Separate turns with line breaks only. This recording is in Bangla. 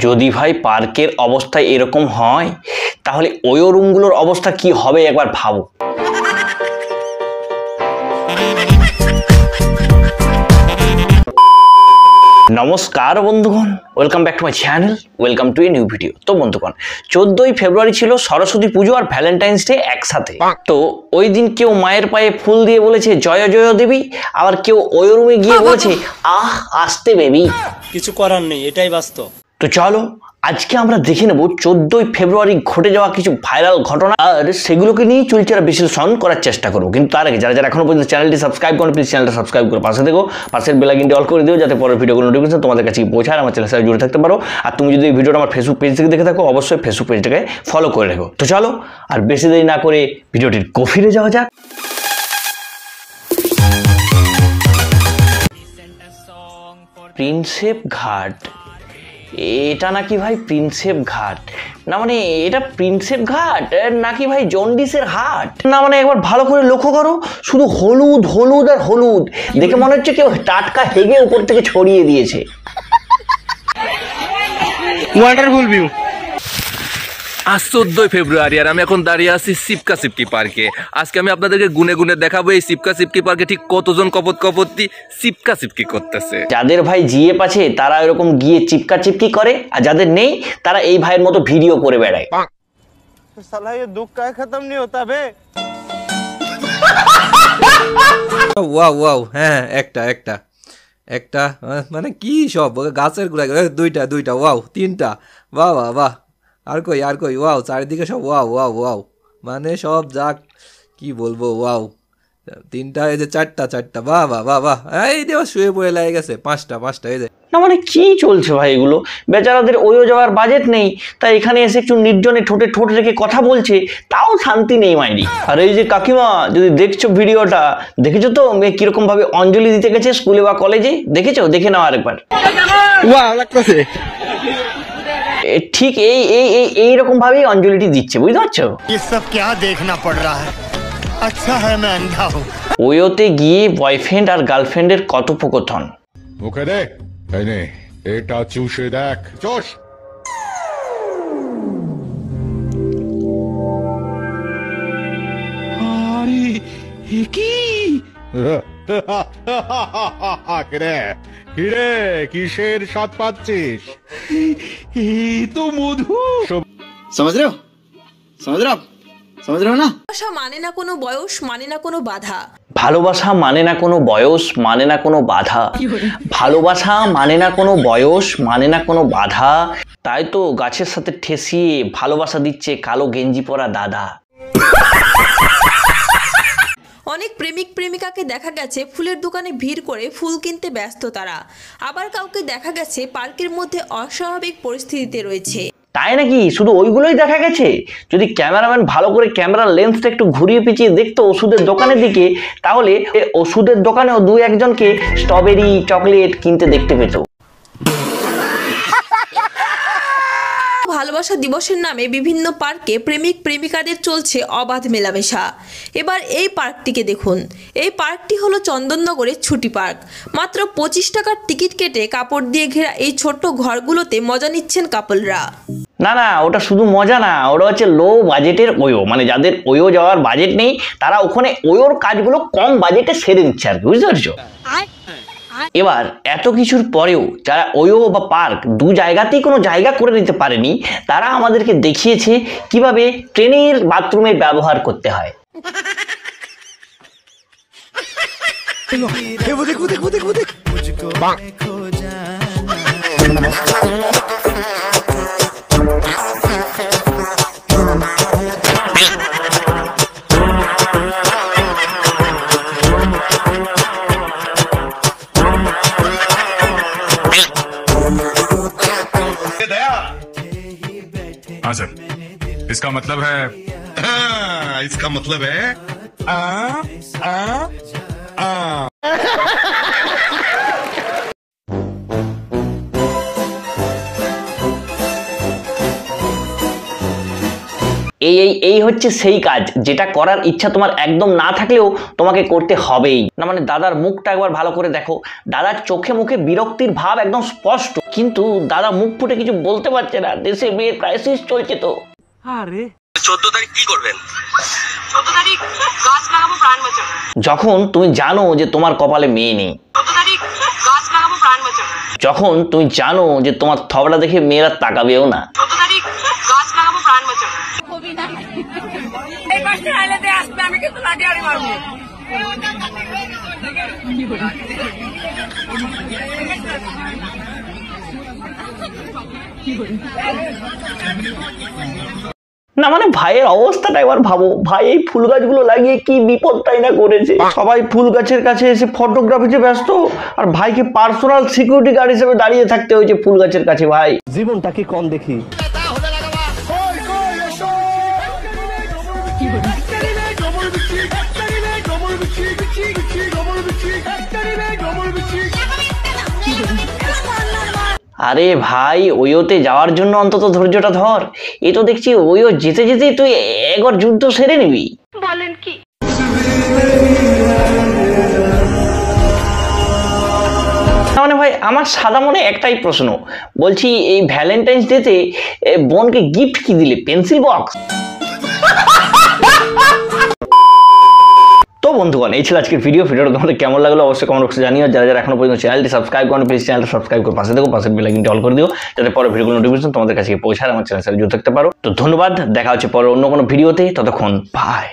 যদি ভাই পার্কের অবস্থা এরকম হয় তাহলে ওই রুমগুলোর অবস্থা কি হবে একবার ভাবো। নমস্কার বন্ধুগণ, welcome back to my channel, welcome to a new video. তো বন্ধুগণ, 14ই ফেব্রুয়ারি ছিল সরস্বতী পুজো আর ভ্যালেন্টাইন্স ডে একসাথে। তো ওই দিন কেউ মায়ের পায়ে ফুল দিয়ে বলেছে জয় জয় দেবী, আবার কেউ ওই রুমে গিয়ে বলেছে আহ আসতে বেবি।
কিছু করার নেই, এটাই বাস্তব।
তো চলো আজকে আমরা দেখে নেব 14ই ফেব্রুয়ারি ঘটে যাওয়া কিছু ভাইরাল ঘটনা, আর সেগুলোকে নিয়ে চুলচেরা বিশ্লেষণ করার চেষ্টা করবো। কিন্তু তার আগে যারা এখনো পর্যন্ত চ্যানেলটি সাবস্ক্রাইব করেন, প্লিজ চ্যানেলটা সাবস্ক্রাইব করে পাশে দেখো, পাশের বেল আইকনটি অল করে দিও যাতে পরের ভিডিওগুলো নোটিফিকেশন তোমাদের কাছে পৌঁছায়, আমার চ্যানেলের সাথে জুড়ে থাকতে পারো। আর তুমি যদি এই ভিডিওটা আমার ফেসবুক পেজ থেকে দেখে থাকো, অবশ্যই ফেসবুক পেজটাকে ফলো করে রেখো। তো চলো আর বেশি দেরি না করে ভিডিওটির গভীরে যাওয়া যাক। প্রিন্সেপ ঘাট, এটা নাকি ভাই প্রিন্সেপ ঘাট না, মানে এটা প্রিন্সেপ ঘাট নাকি ভাই জন্ডিসের হাট না, মানে একবার ভালো করে লক্ষ্য করো, শুধু হলুদ হলুদ আর হলুদ, দেখে মনে হচ্ছে কেউ টাটকা হেগে উপর থেকে ছড়িয়ে দিয়েছে।
Wonderful view. আজ 14ই ফেব্রুয়ারি আর আমি এখন দাঁড়িয়ে আছি সিপকা সিপকি পার্কে। আজকে আমি আপনাদেরকে গুনে গুনে দেখাবো এই সিপকা সিপকি পার্কে ঠিক কতজন কপতি সিপকা সিপকি করতেছে।
যাদের ভাই জিএফ আছে তারা এরকম গিয়ে চিপকা চিপকি করে, আর যাদের নেই তারা এই ভাইয়ের মতো ভিডিও করে বেড়ায়।
साला ये दुख का खत्म नहीं होता बे।
ওয়াও ওয়াও, হ্যাঁ একটা একটা একটা মানে কি সব গাছের গুলা, দুইটা ওয়াও, তিনটা, বাহ বাহ বাহ, আর কই ওয়াও, চারিদিকে সব ওয়াও ওয়াও ওয়াও, মানে সব যাক কি বলবো, ওয়াও। তিনটা, এই যে চারটা, বাহ বাহ বাহ বাহ, এই যে শুয়ে পড়ে লাগে গেছে পাঁচটা, এই যে
না, মানে কি চলছে ভাই এগুলো? বেচারাদের ওইও যাওয়ার বাজেট নেই, তাই এখানে এসে একটু নির্জনে ঠোঁটে ঠোঁট রেখে কথা বলছে, তাও শান্তি নেই মাইরি। আর এই যে কাকিমা, যদি দেখছো ভিডিওটা, দেখেছো তো মেয়ে কিরকম ভাবে অঞ্জলি দিতে গেছে স্কুলে বা কলেজে? দেখেছো? দেখে নাও আরেকবার। ঠিক এইরকম ভাবেই অঞ্জলিটি দিচ্ছে, বুঝতে পারছো? ওয়োতে গিয়ে বয়ফ্রেন্ড আর গার্লফ্রেন্ডের কথোপকথন।
মুখে দে, এই নে এটা চুষে দেখ, চোষ। আরে কি কিরে, কিসের স্বাদ পাচ্ছিস? এই তো মধু।
समझ रहे हो ना?
ভালোবাসা মানে না কোনো বয়স, মানে না কোনো বাধা।
ভালোবাসা মানে না কোনো বয়স, মানে না কোনো বাধা। ভালোবাসা মানে না কোনো বয়স, মানে না কোনো বাধা। তাই তো গাছের সাথে ঠেসিয়ে ভালোবাসা দিচ্ছে কালো গেঞ্জি পরা দাদা।
অনেক প্রেমিক প্রেমিকাকে দেখা গেছে ফুলের দোকানে ভিড় করে ফুল কিনতে ব্যস্ত তারা, আবার কাউকে দেখা গেছে পার্কের মধ্যে অস্বাভাবিক পরিস্থিতিতে রয়েছে।
তাই নাকি? শুধু ওইগুলোই দেখা গেছে? যদি ক্যামেরাম্যান ভালো করে ক্যামেরার লেন্সটা একটু ঘুরিয়ে পিছিয়ে দেখতো ওষুধের দোকানের দিকে, তাহলে ওষুধের দোকানেও দু একজনকে স্ট্রবেরি চকলেট কিনতে দেখতে পেত।
ভালোবাসা দিবসের নামে বিভিন্ন পার্কে প্রেমিক প্রেমিকাদের চলছে অবাধ মেলামেশা। এবার এই পার্কটিকে দেখুন। এই পার্কটি হলো চন্দননগরের ছুটি পার্ক। মাত্র 25 টাকার টিকিট কেটে কাপড় দিয়ে ঘেরা এই ছোট্ট ঘরগুলোতে মজা নিচ্ছেন কাপলরা।
না, ওটা শুধু মজা না, ওটা হচ্ছে লো বাজেটের ওয়ো, মানে যাদের ওয়ো যাওয়ার বাজেট নেই তারা ওখানে ওয়োর কাজগুলো কম বাজেটে সেরে নিচ্ছে আর কি, বুঝতে পারছো? এবার এত কিছুর পরেও যারা ওয়ো বা পার্ক দু জায়গাতেই কোনো জায়গা করে নিতে পারেনি, তারা আমাদেরকে দেখিয়েছে কিভাবে ট্রেনের বাথরুমে ব্যবহার করতে হয়।
हाँ सर, इसका मतलब है
এই হচ্ছে সেই কাজ যেটা করার ইচ্ছা তোমার একদম না থাকলেও তোমাকে করতে হবেই। না মানে দাদার মুখটা একবার ভালো করে দেখো, দাদার চোখে মুখে বিরক্তির ভাব একদম স্পষ্ট, কিন্তু দাদা মুখ ফুটে কিছু বলতে পারছে না, দেশে বিয়ের ক্রাইসিস চলছে তো।
14 তারিখ কি করবেন?
14 তারিখ গাছ লাগাবো প্রাণ বাঁচাবো।
যখন তুমি জানো যে তোমার কপালে মেয়ে নেই,
14 তারিখ গাছ লাগাবো প্রাণ বাঁচাবো।
যখন তুমি জানো যে তোমার থবড়া দেখে মেয়েরা তাকাবেও না,
14 তারিখ গাছ লাগাবো প্রাণ বাঁচাবো। এই পাশে আইলেতে আসবে, আমি কিন্তু লাঠি আড়ি মারবো।
না মানে ভাইয়ের অবস্থাটা একবার ভাবো, ভাই এই ফুল গাছগুলো লাগিয়ে কি বিপদটাই না করেছে। সবাই ফুল গাছের কাছে এসে ফটোগ্রাফিতে ব্যস্ত, আর ভাইকে পার্সোনাল সিকিউরিটি গার্ড হিসেবে দাঁড়িয়ে থাকতে হয়েছে ফুল গাছের কাছে। ভাই
জীবনটাকে কম দেখি।
আরে ভাই ওইওতে যাওয়ার জন্য অন্তত ধৈর্যটা ধর, এ তো দেখছি ওইও যেতে যেতেই তুই একবার যুদ্ধ সেরে নিবি।
বলেন কি?
মানে ভাই আমার সাদা মনে একটাই প্রশ্ন, বলছি এই ভ্যালেন্টাইন্স ডেতে বোনকে গিফট কি দিলে? Pencil box? তো বন্ধুগণ এই ছিল আজকের ভিডিওটা তোমাদের কেমন লাগলো অবশ্যই কমেন্ট বক্সে জানিও। যারা যারা এখনো পর্যন্ত চ্যানেলটি সাবস্ক্রাইব করেন প্লিজ চ্যানেলটা সাবস্ক্রাইব করে পাশে দেখো, পাশের বেল আইকনটি অল করে দিও যাতে পরে ভিডিওগুলো নোটিফিকেশন তোমাদের কাছে পৌঁছায়, আমার চ্যানেল সাথে যুক্ত থাকতে পারো। তো ধন্যবাদ, দেখা হচ্ছে পরে অন্য কোনো ভিডিওতে, ততক্ষণ বাই।